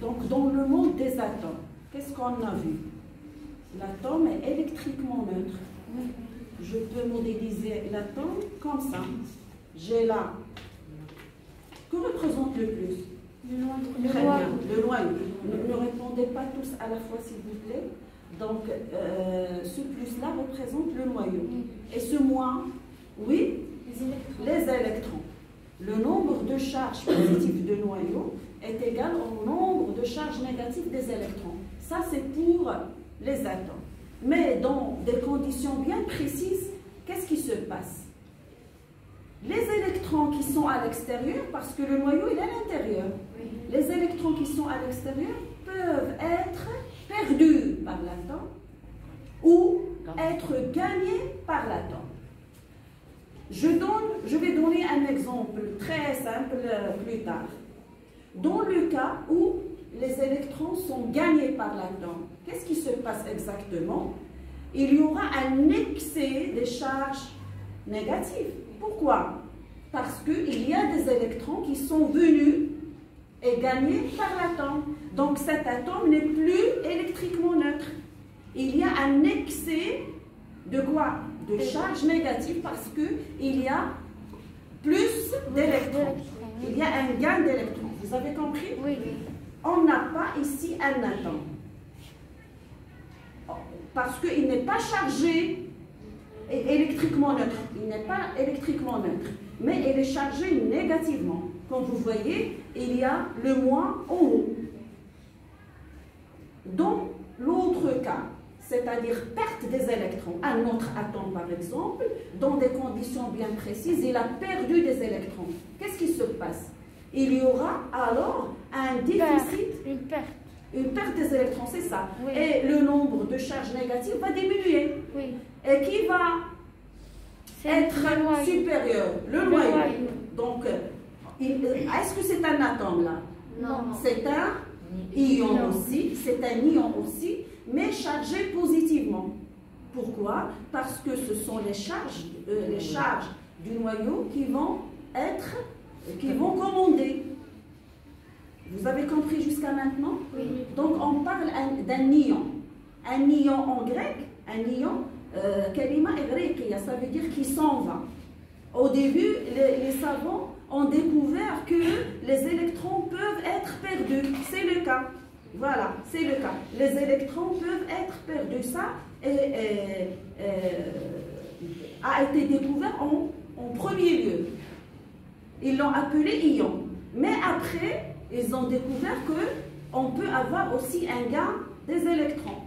Donc, dans le monde des atomes, qu'est-ce qu'on a vu? L'atome est électriquement neutre. Je peux modéliser l'atome comme ça. J'ai là. Que représente le plus? Très bien, le noyau. Ne répondez pas tous à la fois, s'il vous plaît. Donc, ce plus-là représente le noyau. Et ce moins, oui, les électrons. Le nombre de charges positives de noyau est égal au nombre de charges négatives des électrons. Ça, c'est pour les atomes. Mais dans des conditions bien précises, qu'est-ce qui se passe? Les électrons qui sont à l'extérieur, parce que le noyau il est à l'intérieur, les électrons qui sont à l'extérieur peuvent être perdus par l'atome ou être gagnés par l'atome. Je vais donner un exemple très simple plus tard. Dans le cas où les électrons sont gagnés par l'atome, qu'est-ce qui se passe exactement? Il y aura un excès des charges négatives. Pourquoi? Parce qu'il y a des électrons qui sont venus et gagnés par l'atome. Donc cet atome n'est plus électriquement neutre. Il y a un excès de quoi? De charge négative parce qu'il y a plus d'électrons. Il y a un gain d'électrons. Vous avez compris? Oui. On n'a pas ici un atome. Parce qu'il n'est pas chargé électriquement neutre. Il n'est pas électriquement neutre. Mais il est chargé négativement. Comme vous voyez, il y a le moins en haut. Dans l'autre cas, c'est-à-dire perte des électrons, un autre atome par exemple, dans des conditions bien précises, il a perdu des électrons. Qu'est-ce qui se passe? Il y aura alors un déficit, une perte des électrons, c'est ça. Oui. Et le nombre de charges négatives va diminuer. Oui. Et qui va être supérieur? Le noyau. Donc, est-ce que c'est un atome là? Non. C'est un ion aussi, c'est un ion aussi, mais chargé positivement. Pourquoi? Parce que ce sont les charges du noyau qui vont commander. Vous avez compris jusqu'à maintenant? Oui. Donc on parle d'un ion. Un ion en grec, un ion, kalima ghrékia, ça veut dire qui s'en va. Au début, les savants ont découvert que les électrons peuvent être perdus. C'est le cas. Voilà, c'est le cas. Les électrons peuvent être perdus. Ça a été découvert en premier lieu. Ils l'ont appelé ion. Mais après, ils ont découvert qu'on peut avoir aussi un gain des électrons.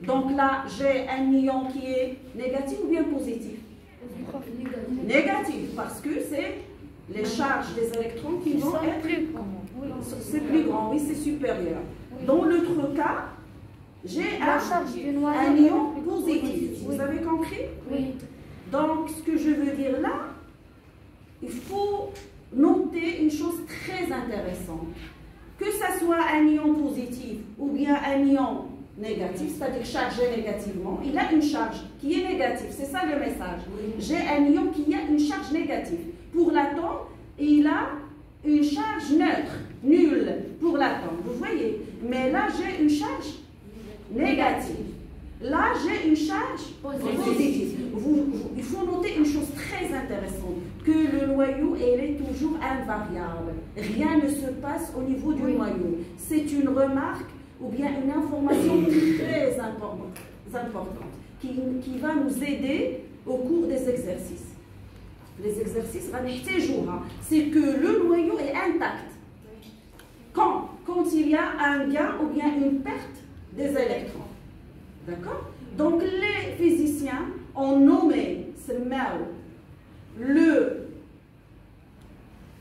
Donc là, j'ai un ion qui est négatif ou bien positif? Négatif, parce que c'est les charges des électrons qui vont être... C'est plus grand, oui, c'est supérieur. Dans l'autre cas, j'ai un ion positif. Vous avez compris? Oui. Donc, ce que je veux dire là, il faut noter une chose très intéressante. Que ce soit un ion positif ou bien un ion négatif, c'est-à-dire chargé négativement, il a une charge qui est négative. C'est ça le message. J'ai un ion qui a une charge négative. Pour l'atome, il a une charge neutre, nulle pour l'atome. Vous voyez? Mais là, j'ai une charge négative. Là, j'ai une charge positive. Il faut noter une chose très intéressante, que le noyau, il est toujours invariable. Rien ne se passe au niveau du noyau. C'est une remarque ou bien une information très importante qui va nous aider au cours des exercices. Les exercices, c'est que le noyau est intact. Quand il y a un gain ou bien une perte des électrons. D'accord? Donc les physiciens ont nommé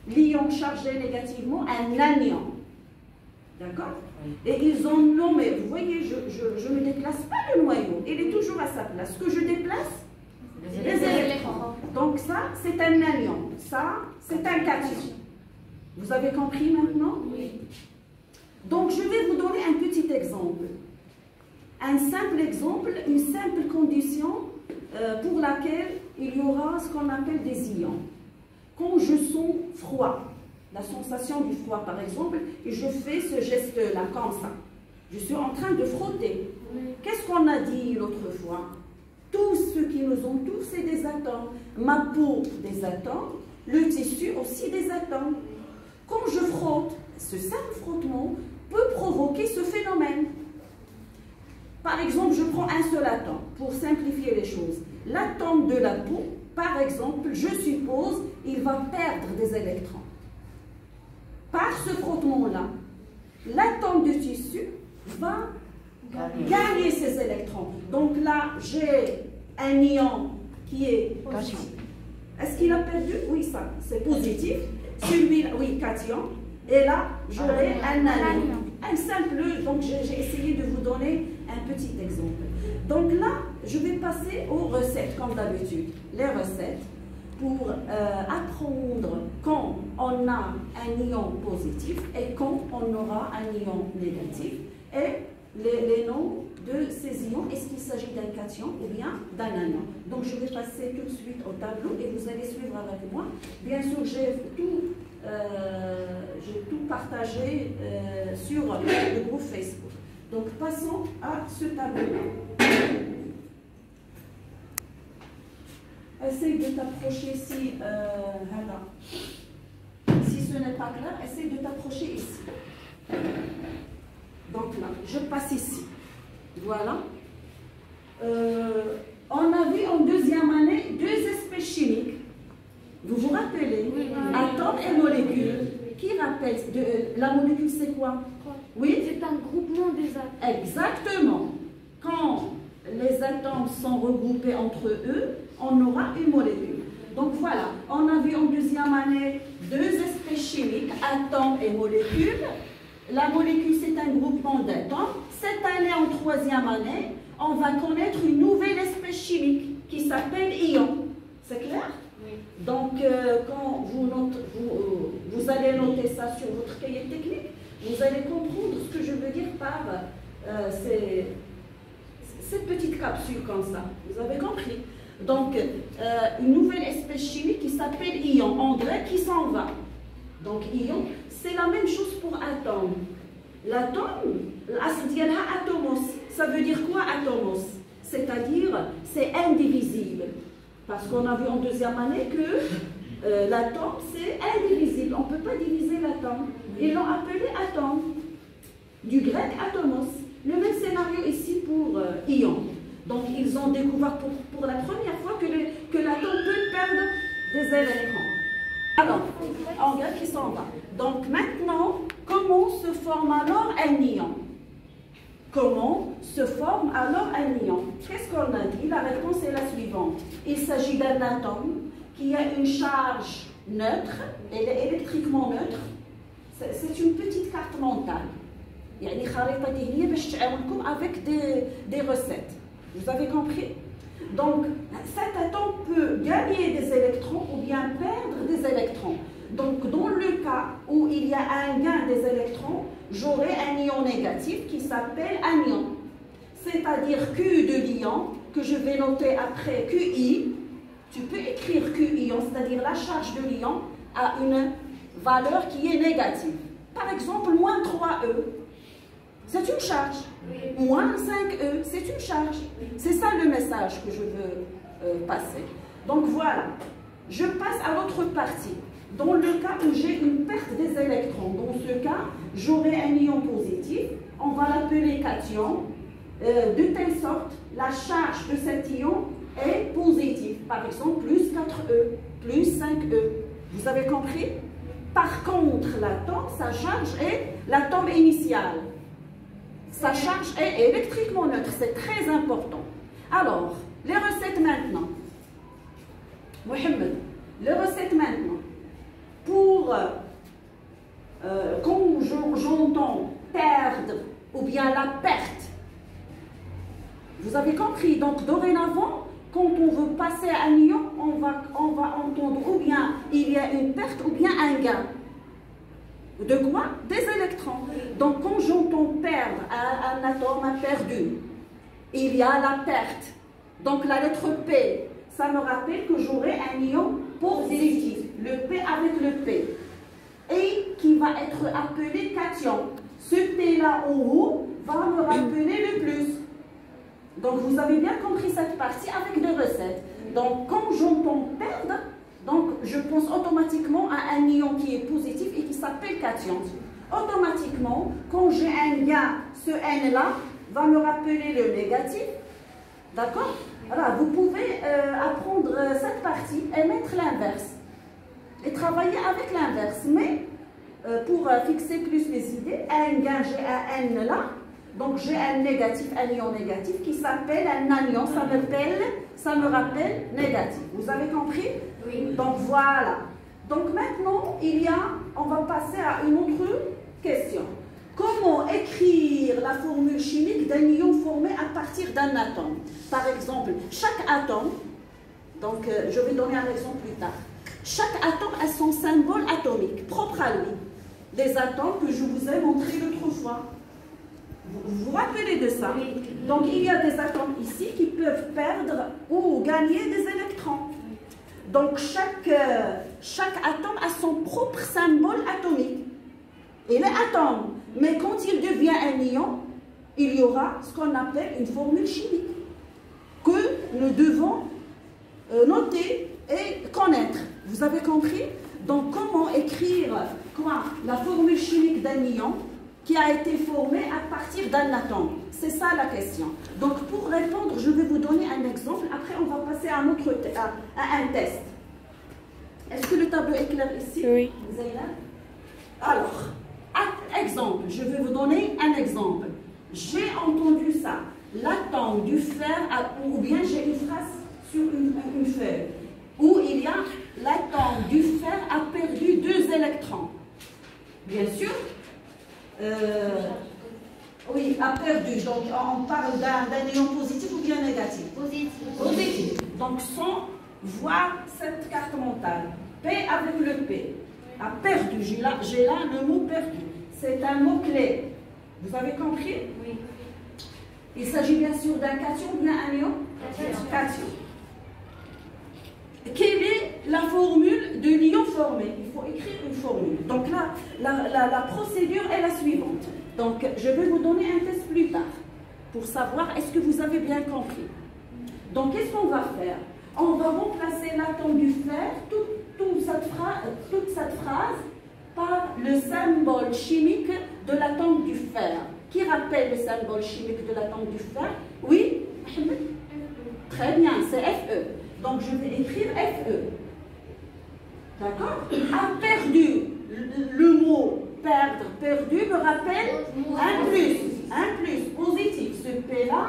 l'ion chargé négativement un anion. D'accord? Et ils ont nommé, vous voyez, je ne déplace pas le noyau, il est toujours à sa place. Ce que je déplace, les électrons. Donc ça, c'est un anion. Ça, c'est un cation. Vous avez compris maintenant? Oui. Donc je vais vous donner un petit exemple. Un simple exemple, une simple condition pour laquelle il y aura ce qu'on appelle des ions. Quand je sens froid, la sensation du froid par exemple, et je fais ce geste-là, comme ça. Je suis en train de frotter. Qu'est-ce qu'on a dit l'autre fois? Tout ce qui nous entoure, c'est des atomes. Ma peau, des atomes, le tissu aussi des atomes. Quand je frotte, ce simple frottement peut provoquer ce phénomène. Par exemple, je prends un seul atome pour simplifier les choses. L'atome de la peau, par exemple, je suppose, il va perdre des électrons. Par ce frottement-là, l'atome du tissu va gagner ces électrons. Donc là, j'ai un ion qui est positif. Est-ce qu'il a perdu? Oui, ça, c'est positif. Celui-là, oui, cation. Et là, j'aurai un anion. Un simple, donc j'ai essayé de vous donner un petit exemple. Donc là, je vais passer aux recettes, comme d'habitude. Les recettes pour apprendre quand on a un ion positif et quand on aura un ion négatif. Et les noms de ces ions, est-ce qu'il s'agit d'un cation ou bien d'un anion? Donc je vais passer tout de suite au tableau et vous allez suivre avec moi. Bien sûr, j'ai tout partagé sur le groupe Facebook. Donc passons à ce tableau. Essaye de t'approcher si, si ce n'est pas clair, essaye de t'approcher ici. Donc là, je passe ici. Voilà. On a vu en deuxième année deux espèces chimiques. Vous vous rappelez? Oui. Atomes et molécules. Qui rappelle? La molécule, c'est quoi? Oui? C'est un groupement des atomes. Exactement. Quand les atomes sont regroupés entre eux, on aura une molécule. Donc voilà, on a vu en deuxième année deux espèces chimiques, atomes et molécules. La molécule, c'est un groupement d'atomes. Cette année, en troisième année, on va connaître une nouvelle espèce chimique qui s'appelle ion. C'est clair? Oui. Donc, quand vous allez noter ça sur votre cahier technique, vous allez comprendre ce que je veux dire par cette petite capsule comme ça. Vous avez compris? Donc, une nouvelle espèce chimique qui s'appelle ion, en grec, qui s'en va. Donc, ion, c'est la même chose pour atome. L'atome, atomos, ça veut dire quoi atomos? C'est-à-dire, c'est indivisible. Parce qu'on a vu en deuxième année que l'atome, c'est indivisible. On ne peut pas diviser l'atome. Ils l'ont appelé atome. Du grec atomos. Le même scénario ici pour ion. Donc, ils ont découvert pour la première fois que l'atome peut perdre des électrons. Alors, en grec, il s'en va. Donc, maintenant, comment se forme alors un ion? Comment se forme alors un ion? Qu'est-ce qu'on a dit? La réponse est la suivante. Il s'agit d'un atome qui a une charge neutre, elle est électriquement neutre. C'est une petite carte mentale. Avec des recettes. Vous avez compris? Donc, cet atome peut gagner des électrons ou bien perdre des électrons. Donc, dans le cas où il y a un gain des électrons, j'aurai un ion négatif qui s'appelle anion. C'est-à-dire Q de l'ion, que je vais noter après QI. Tu peux écrire QI, c'est-à-dire la charge de l'ion a une valeur qui est négative. Par exemple, moins 3E. C'est une charge. Oui. Moins 5E, c'est une charge. Oui. C'est ça le message que je veux passer. Donc voilà, je passe à l'autre partie. Dans le cas où j'ai une perte des électrons, dans ce cas, j'aurai un ion positif. On va l'appeler cation, de telle sorte, la charge de cet ion est positive. Par exemple, plus 4E, plus 5E. Vous avez compris? Par contre, l'atome, sa charge est l'atome initial. Sa charge est électriquement neutre, c'est très important. Alors, les recettes maintenant. Mohamed, les recettes maintenant. Pour, quand j'entends perdre ou bien la perte, vous avez compris, donc dorénavant, quand on veut passer à un ion, on va entendre ou bien il y a une perte ou bien un gain. De quoi? Des électrons. Donc, quand j'entends perdre, un atome a perdu, il y a la perte. Donc, la lettre P, ça me rappelle que j'aurai un ion positif. Le P avec le P. et qui va être appelé cation. Ce P là en haut va me rappeler le plus. Donc vous avez bien compris cette partie avec des recettes. Donc quand j'entends perdre, donc je pense automatiquement à un ion qui est positif et qui s'appelle cation. Automatiquement, quand j'ai un gain, ce N là va me rappeler le négatif. D'accord? Voilà, vous pouvez apprendre cette partie et mettre l'inverse. Et travailler avec l'inverse. Mais pour fixer plus les idées, un gain, j'ai un N là. Donc j'ai un négatif, un ion négatif qui s'appelle un anion. Ça me rappelle négatif. Vous avez compris? Oui. Donc voilà. Donc maintenant, on va passer à une autre question. Comment écrire la formule chimique d'un ion formé à partir d'un atome? Par exemple, chaque atome, donc je vais donner un exemple plus tard. Chaque atome a son symbole atomique, propre à lui. Des atomes que je vous ai montré l'autre fois. Vous vous rappelez de ça? Oui. Donc il y a des atomes ici qui peuvent perdre ou gagner des électrons. Donc chaque atome a son propre symbole atomique. Il est atome, mais quand il devient un ion, il y aura ce qu'on appelle une formule chimique que nous devons noter et connaître. Vous avez compris? Donc comment écrire la formule chimique d'un ion qui a été formé à partir d'un atome? C'est ça la question. Donc pour répondre, je vais vous donner un exemple. Après, on va passer à un test. Est-ce que le tableau est clair ici? Oui. Alors, exemple, je vais vous donner un exemple. J'ai entendu ça. L'atome du fer, ou bien j'ai une phrase sur une feuille, où il y a l'atome du fer a perdu 2 électrons. Bien sûr. Oui, a perdu. Donc, on parle d'un ion positif ou bien négatif? Positif. Positif. Donc, sans voir cette carte mentale. P avec le P. A perdu. J'ai là le mot perdu. C'est un mot clé. Vous avez compris? Oui. Il s'agit bien sûr d'un cation ou bien un ion? Cation. Quelle est la formule de l'ion formé? Il faut écrire une formule. Donc là, la procédure est la suivante. Donc je vais vous donner un test plus tard pour savoir est-ce que vous avez bien compris. Donc qu'est-ce qu'on va faire? On va remplacer l'atome du fer, toute cette phrase, par le symbole chimique de l'atome du fer. Qui rappelle le symbole chimique de l'atome du fer? Oui? Très bien, c'est Fe. Donc je vais écrire Fe. D'accord? A perdu, le mot perdre, perdu me rappelle un plus. Un plus, positif. Ce P-là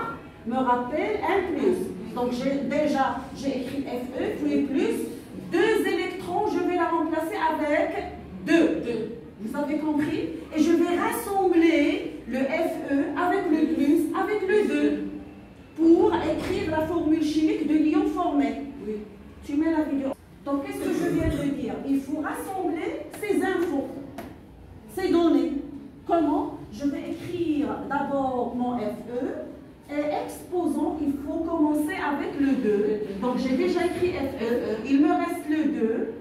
me rappelle un plus. Donc j'ai écrit Fe, puis plus. 2 électrons, je vais la remplacer avec 2. Vous avez compris? Et je vais rassembler le Fe avec le plus, avec le 2, pour écrire la formule chimique de l'ion formé. Oui. Tu mets la vidéo. Donc, qu'est-ce que je viens de dire? Il faut rassembler ces infos, ces données. Comment? Je vais écrire d'abord mon Fe et exposant, il faut commencer avec le 2. Donc, j'ai déjà écrit Fe. Il me reste le 2.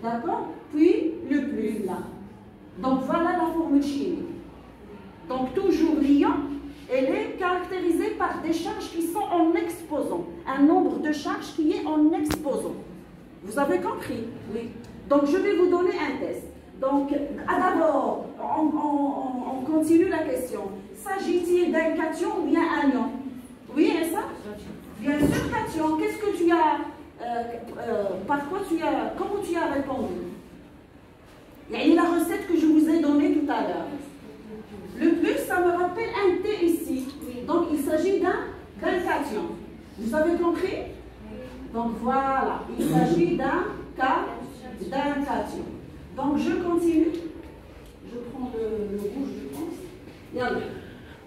D'accord? Puis le plus là. Donc, voilà la formule chimique. Donc, toujours l'ion, elle est caractérisée par des charges qui sont en exposant. Un nombre de charges qui est en exposant. Vous avez compris? Oui. Donc, je vais vous donner un test. Donc, d'abord, on continue la question. S'agit-il d'un cation ou bien un ion? Oui, et ça? Bien sûr, cation. Qu'est-ce que tu as... comment tu as répondu? Il y a la recette que je vous ai donnée tout à l'heure. Le plus, ça me rappelle un T ici. Donc, il s'agit d'un cation. Vous avez compris? Donc, voilà. Il s'agit d'un cation. Donc, je continue. Je prends le rouge, je pense. Yalla.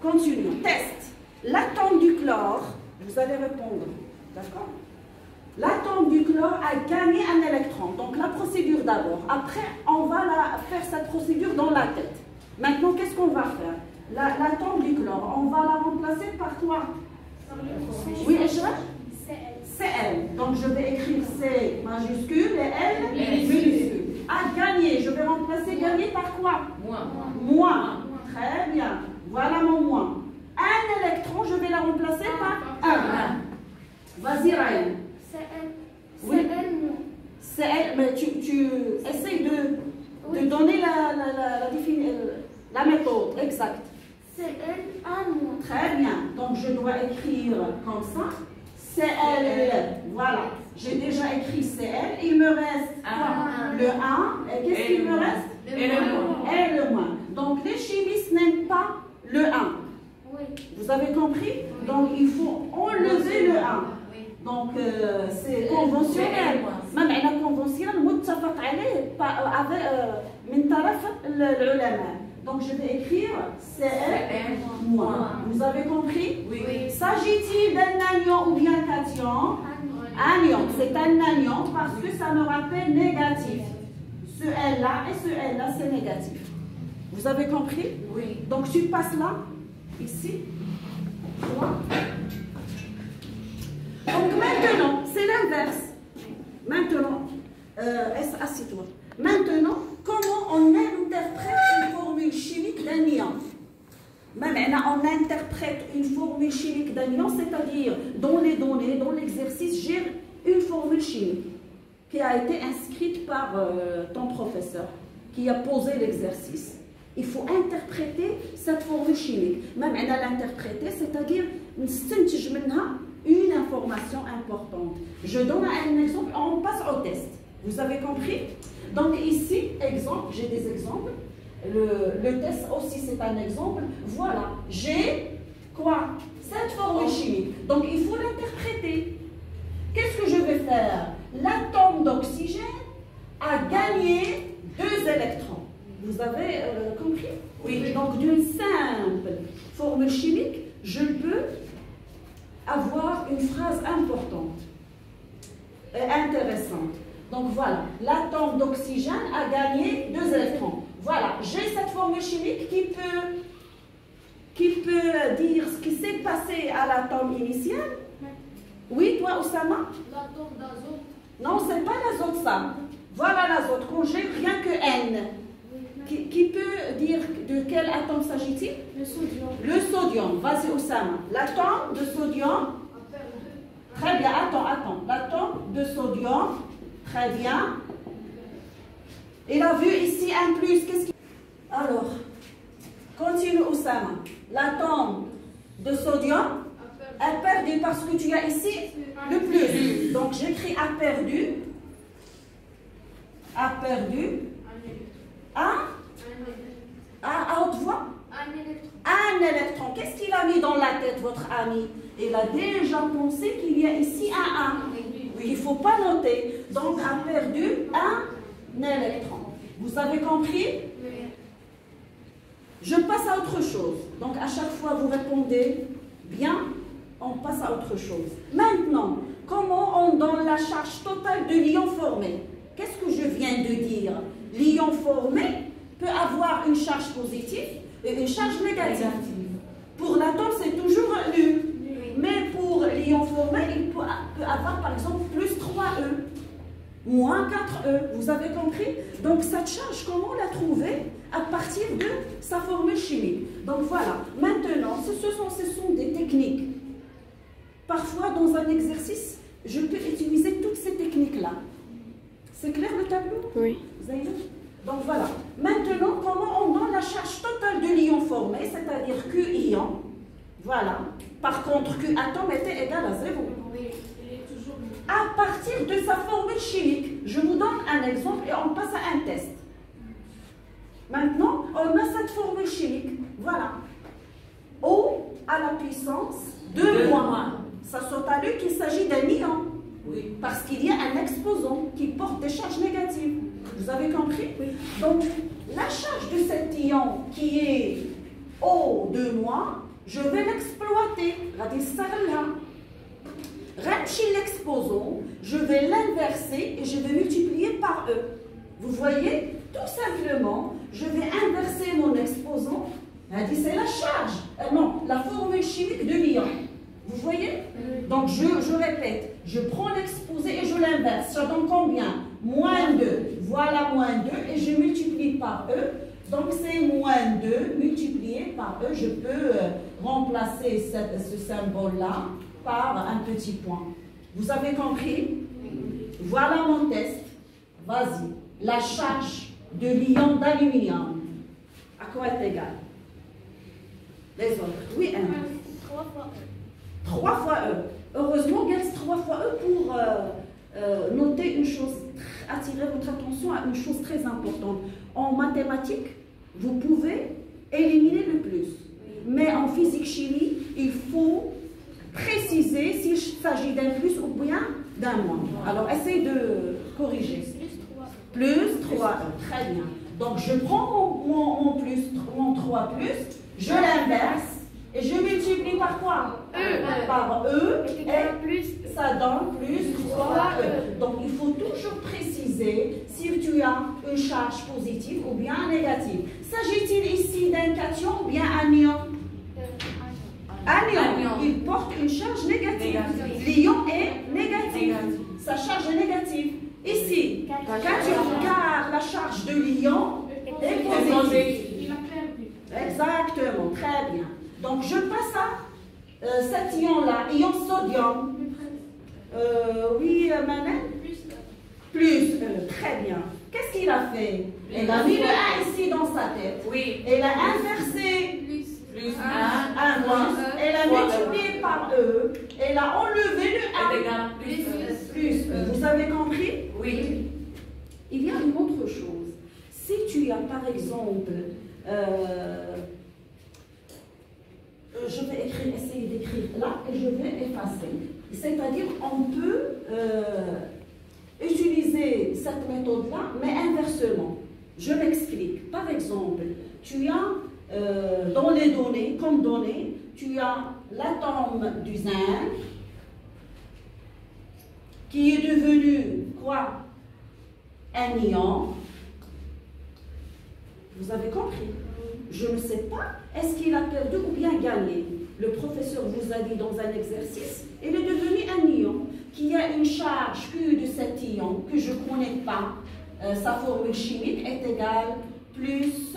Continuons. Test. L'atome du chlore, vous allez répondre. D'accord? L'atome du chlore a gagné un électron. Donc, la procédure d'abord. Après, on va faire cette procédure dans la tête. Maintenant, qu'est-ce qu'on va faire? L'atome du chlore, on va la remplacer par quoi? Oui, Echra? Cl. Donc, je vais écrire C majuscule et L minuscule. À gagner, je vais remplacer gagner par quoi? Moins. Moins. Très bien. Voilà mon moins. Un électron, je vais la remplacer par 1. Vas-y, Ryan. C'est elle. Oui. C'est elle, moi. C'est elle, mais tu essayes de donner la méthode exacte. C'est elle à moi. Très bien. Donc, je dois écrire comme ça. C'est elle. Voilà. J'ai déjà écrit c'est elle. Il me reste quoi? Le 1. Et qu'est-ce qu'il me reste? Et le moins. Et le moins. Donc, les chimistes n'aiment pas le 1. Oui. Vous avez compris? Donc, il faut enlever le 1. Donc, c'est conventionnel. Même la conventionnelle, متفق عليه من طرف العلماء. Donc, je vais écrire c'est elle, moi. Vous avez compris? Oui. S'agit-il d'un anion ou bien cation? Anion. C'est un anion parce que ça me rappelle négatif. Ce L-là et ce L-là, c'est négatif. Vous avez compris? Oui. Donc, tu passes là, ici. 3. Donc maintenant, c'est l'inverse. Maintenant, assis-toi. Maintenant, comment on interprète une formule chimique d'un ion? Même on interprète une formule chimique d'un ion, c'est-à-dire dans les données, dans l'exercice, j'ai une formule chimique qui a été inscrite par ton professeur, qui a posé l'exercice. Il faut interpréter cette formule chimique. Même l'interpréter, c'est-à-dire نستنتج منها une information importante. Je donne un exemple, on passe au test. Vous avez compris? Donc ici, exemple, j'ai des exemples. Le test aussi, c'est un exemple. Voilà, j'ai quoi? Cette formule chimique. Donc il faut l'interpréter. Qu'est-ce que je vais faire? L'atome d'oxygène a gagné 2 électrons. Vous avez compris? Oui. Donc d'une simple formule chimique, je peux avoir une phrase importante et intéressante. Donc voilà, l'atome d'oxygène a gagné 2 électrons. Voilà, j'ai cette formule chimique qui peut dire ce qui s'est passé à l'atome initial. Oui, toi, Oussama? L'atome d'azote. Non, c'est pas l'azote, ça. Voilà l'azote, quand j'ai rien que N. Qui peut dire de quel atome s'agit-il? Le sodium. Le sodium. Vas-y, Oussama. L'atome de sodium. Très bien, attends. L'atome de sodium. Très bien. Il a vu ici un plus. Qu'est-ce qu'il... Alors, continue, Oussama. L'atome de sodium a perdu parce que tu as ici le plus. Donc, j'écris a perdu. A perdu. À haute voix? Un électron. Qu'est-ce qu'il a mis dans la tête, votre ami? Il a déjà pensé qu'il y a ici un 1. Il ne faut pas noter. Donc, a perdu un électron. Vous avez compris? Oui. Je passe à autre chose. Donc, à chaque fois, vous répondez bien, on passe à autre chose. Maintenant, comment on donne la charge totale de l'ion formé? Qu'est-ce que je viens de dire? L'ion formé peut avoir une charge positive et une charge négative. Pour l'atome, c'est toujours nul. Mais pour l'ion formé, il peut avoir par exemple plus 3E, moins 4E. Vous avez compris? Donc cette charge, comment la trouver? À partir de sa formule chimique. Donc voilà. Maintenant, ce sont des techniques. Parfois, dans un exercice, je peux utiliser toutes ces techniques-là. C'est clair le tableau? Oui. Donc voilà. Maintenant, comment on donne la charge totale de l'ion formé, c'est-à-dire Q-ion. Voilà. Par contre, Q-atome était égal à 0. Oui, il est toujours... À partir de sa formule chimique, je vous donne un exemple et on passe à un test. Maintenant, on a cette formule chimique. Voilà. O à la puissance 2 moins. Ça saute à lui qu'il s'agit d'un ion. Oui. Parce qu'il y a un exposant qui porte des charges négatives. Vous avez compris? Oui. Donc, la charge de cet ion qui est O2-, je vais l'exploiter. L'exposant, je vais l'inverser et je vais multiplier par E. Vous voyez? Tout simplement, je vais inverser mon exposant. C'est la charge. Non, la formule chimique de l'ion. Vous voyez? Donc, je répète. Je prends l'exposé et je l'inverse. Ça donne combien? -2. voilà moins 2 et je multiplie par E. Donc c'est moins 2 multiplié par E. Je peux remplacer ce symbole-là par un petit point. Vous avez compris? Voilà mon test. Vas-y. La charge de l'ion d'aluminium, à quoi est égale? Les autres. Oui, 3 fois 3 fois E. Heureusement, Gels 3 fois E pour noter une chose, attirer votre attention à une chose très importante. En mathématiques, vous pouvez éliminer le plus. Mais en physique-chimie, il faut préciser s'il s'agit d'un plus ou bien d'un moins. Alors, essayez de corriger. Plus 3, très bien. Donc, je prends mon 3 plus, je l'inverse et je multiplie par quoi? Par E, et ça donne plus 3E. Donc, il faut toujours préciser si tu as une charge positive ou bien négative. S'agit-il ici d'un cation ou bien anion? Anion, il porte une charge négative. L'ion est négatif. Sa charge est négative. Ici, cation, car la charge de l'ion est positive. Il a perdu. Exactement, très bien. Donc je passe à cet ion-là, ion sodium. Oui, Maman? Plus, très bien. Qu'est-ce qu'il a fait? Il a mis le 1 ici dans sa tête. Oui. Elle a inversé Plus 1 moins. Elle a multiplié par E. Elle a enlevé le 1. Plus. Vous avez compris? Oui. Il y a une autre chose. Si tu as par exemple, je vais essayer d'écrire là et je vais effacer. C'est-à-dire on peut utiliser cette méthode-là, mais inversement. Je m'explique. Par exemple, tu as dans les données, comme données, tu as l'atome du zinc qui est devenu quoi? Un ion. Vous avez compris? Je ne sais pas, est-ce qu'il a perdu ou bien gagné? Le professeur vous a dit dans un exercice, il est devenu un ion qui a une charge Q de cet ion que je ne connais pas. Sa formule chimique est égale plus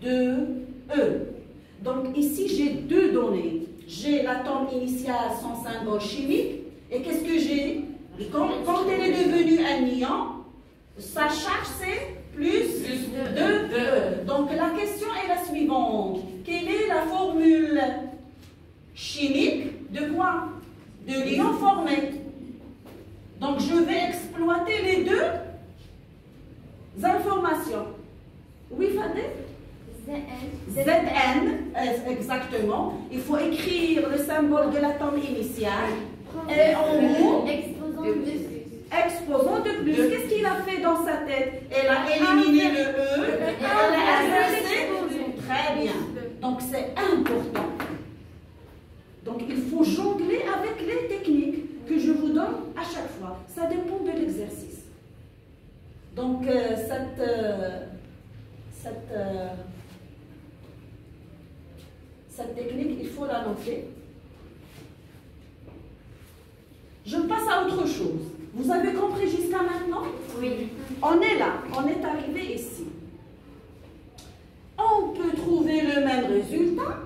2E. Donc ici, j'ai deux données. J'ai l'atome initial sans symbole chimique. Et qu'est-ce que j'ai? Quand elle est devenue un ion, sa charge c'est plus 2E. Donc la question est la suivante. Quelle est la formule chimique de quoi? De l'ion formé. Donc je vais exploiter les deux informations. Oui, Fadé? Zn, exactement. Il faut écrire le symbole de l'atome initial. Et en haut, exposant de plus. Qu'est-ce qu'il a fait dans sa tête? Elle a éliminé le E, elle a inversé. Très bien. Donc c'est important. Donc il faut jongler avec les techniques que je vous donne à chaque fois. Ça dépend de l'exercice. Donc cette technique, il faut la noter. Je passe à autre chose. Vous avez compris jusqu'à maintenant? Oui. On est là, on est arrivé ici. On peut trouver le même résultat,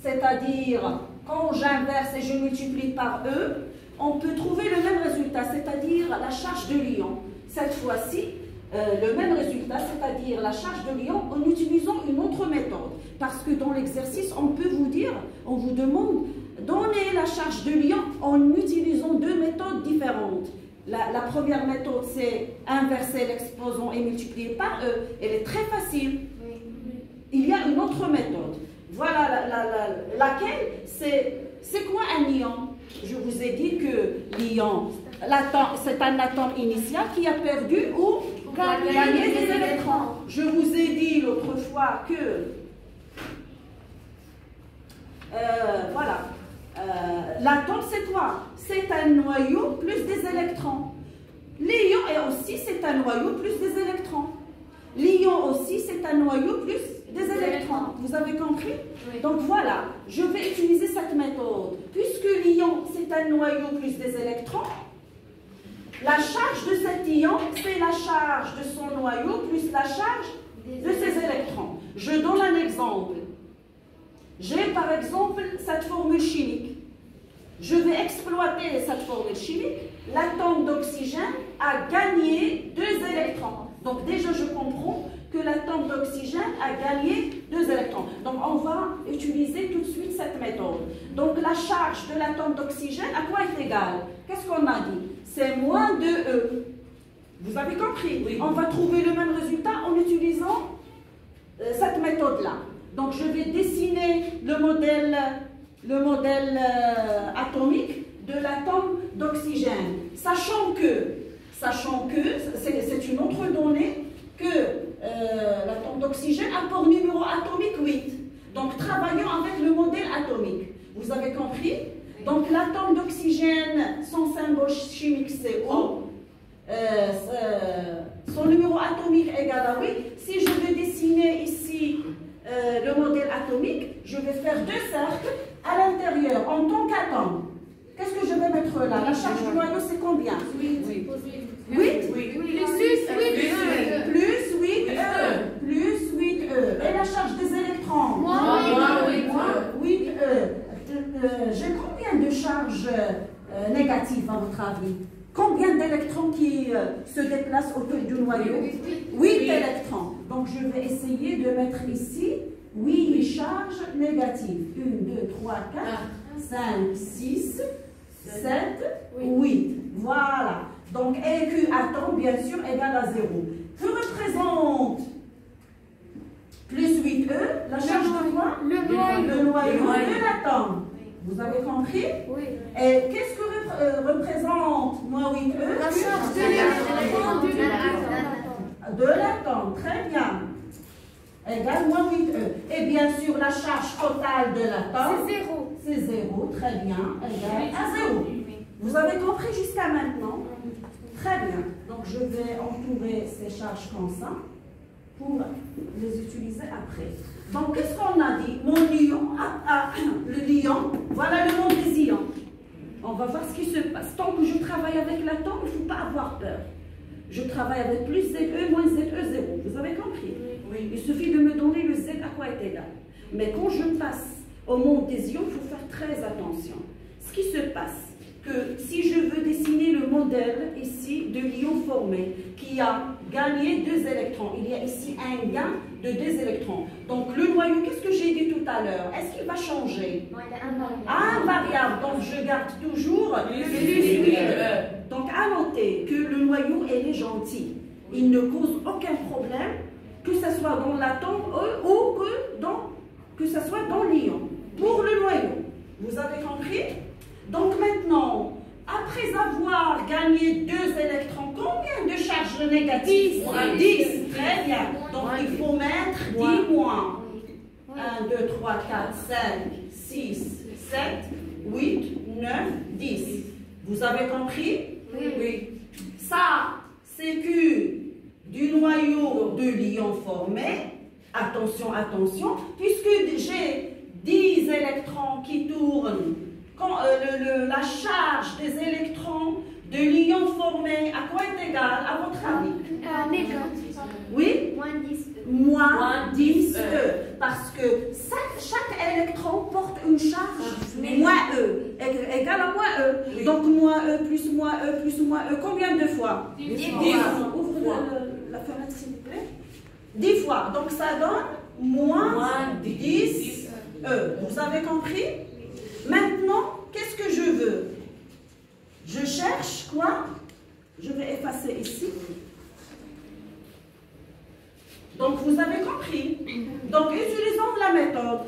c'est-à-dire quand j'inverse et je multiplie par E, on peut trouver le même résultat, c'est-à-dire la charge de l'ion. Cette fois-ci, le même résultat, c'est-à-dire la charge de l'ion, en utilisant une autre méthode. Parce que dans l'exercice, on peut vous dire, on vous demande, donnez la charge de l'ion en utilisant deux méthodes différentes. La première méthode, c'est inverser l'exposant et multiplier par E. Elle est très facile. Il y a une autre méthode. Voilà laquelle, c'est quoi un ion? Je vous ai dit que l'ion, c'est un atome initial qui a perdu ou gagné des électrons. Je vous ai dit l'autre fois que, voilà, l'atome c'est quoi? C'est un noyau plus des électrons. L'ion aussi c'est un noyau plus des électrons. L'ion aussi c'est un noyau plus des électrons. Vous avez compris? Oui. Donc voilà, je vais utiliser cette méthode. Puisque l'ion c'est un noyau plus des électrons, La charge de cet ion, c'est la charge de son noyau plus la charge de ses électrons. Je donne un exemple. J'ai par exemple cette formule chimique. Je vais exploiter cette formule chimique. L'atome d'oxygène a gagné 2 électrons. Donc déjà, je comprends que l'atome d'oxygène a gagné 2 électrons. Donc on va utiliser tout de suite cette méthode. Donc la charge de l'atome d'oxygène, à quoi est égale? Qu'est-ce qu'on a dit? C'est moins 2E. Vous avez compris? Oui. On va trouver le même résultat en utilisant cette méthode-là. Donc je vais dessiner le modèle atomique de l'atome d'oxygène, sachant que c'est une autre donnée que l'atome d'oxygène a pour numéro atomique 8. Donc travaillons avec le modèle atomique. Vous avez compris? Donc l'atome d'oxygène, son symbole chimique c'est O. Son numéro atomique est égal à 8. Si je veux dessiner ici le modèle atomique, je vais faire 2 cercles à l'intérieur en tant qu'atome. Qu'est-ce que je vais mettre là? La charge du noyau, c'est combien? 8. 8? Plus 8E. Plus 8E. Plus 8E. Et la charge des électrons? Moins 8E. J'ai combien de charges négatives à votre avis? Combien d'électrons qui se déplacent autour du noyau? 8 électrons. Donc je vais essayer de mettre ici 8 charges négatives. 1, 2, 3, 4, 5, 6, 7, 8. Voilà. Donc EQ atome, bien sûr, égale à 0. Que représente plus 8E? La charge de quoi? Le noyau de l'atome. Vous avez compris? Oui. Et qu'est-ce que représente moins 8E? La charge de l'électron de l'atome. Très bien. Égale moins 8E. Et bien sûr, la charge totale de l'atome, c'est 0. C'est 0. Très bien. Égale à 0. Vous avez compris jusqu'à maintenant? Très bien. Donc, je vais entourer ces charges comme ça pour les utiliser après. Donc, qu'est-ce qu'on a dit? Mon ion, le ion, voilà le nom des ions. On va voir ce qui se passe. Tant que je travaille avec l'atome, il ne faut pas avoir peur. Je travaille avec plus ZE, moins ZE, 0. Vous avez compris? Oui. Il suffit de me donner le Z à quoi est égal. Mais quand je passe au monde des ions, il faut faire très attention. Ce qui se passe, que si je veux dessiner le modèle ici de l'ion formé qui a gagné 2 électrons, il y a ici un gain de 2 électrons. Donc le noyau, qu'est-ce que j'ai dit tout à l'heure? Est-ce qu'il va changer? Invariable. Donc je garde toujours plus. Donc à noter que le noyau est gentil. Il ne cause aucun problème, que ce soit dans l'atome ou que ce soit dans l'ion. Pour le noyau. Vous avez compris? Donc maintenant, après avoir gagné 2 électrons, combien de charges négatives? 10. Très bien. Donc il faut mettre 10 moins. 1, 2, 3, 4, 5, 6, 7, 8, 9, 10. Vous avez compris? Oui. Ça, c'est que du noyau de l'ion formé. Attention, attention, puisque j'ai 10 électrons qui tournent. La charge des électrons de l'ion formé, à quoi est égale, à votre avis? Négatif. Oui? Moins 10. Moins 10E. Parce que chaque électron porte une charge moins E, égale à moins E. Oui. Donc moins E plus moins E plus moins E, combien de fois? 10 fois. Ouvre la fenêtre s'il vous plaît. 10 fois. Donc ça donne moins 10E. Vous avez compris? Maintenant, qu'est-ce que je veux? Je cherche quoi? Je vais effacer ici. Donc, vous avez compris. Donc, utilisons la méthode.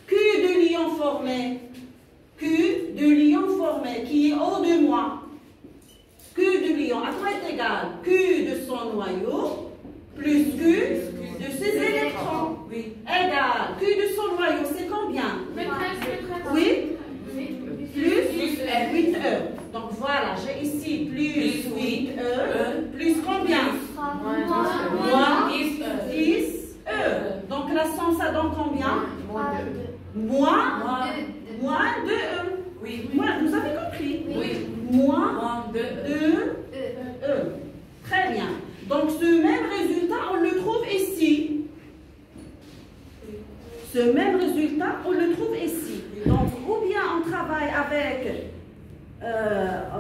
Q de l'ion formé. Q de l'ion formé qui est au de moi. Q de l'ion, à quoi est égal? Q de son noyau plus Q de ses électrons. Oui. Égal. Q de son noyau, c'est combien? Oui. Plus 8E. Donc voilà, j'ai ici plus 8E. Plus combien? Moins 10E. Donc la somme, ça donne combien? Moins 2E. Oui. Vous avez compris? Oui. Moins 2E. résultat, on le trouve ici. Donc, ou bien on travaille avec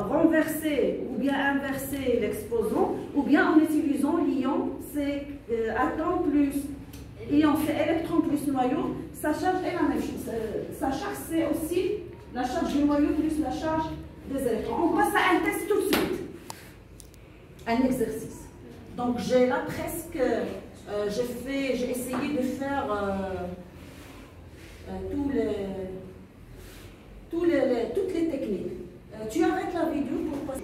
renverser ou bien inverser l'exposant, ou bien en utilisant l'ion, c'est atome plus ion, c'est électron plus noyau, sa charge est la même chose. Sa charge, c'est aussi la charge du noyau plus la charge des électrons. On passe à un test tout de suite, un exercice. Donc j'ai là presque, j'ai essayé de faire toutes les techniques. Tu arrêtes la vidéo pour passer.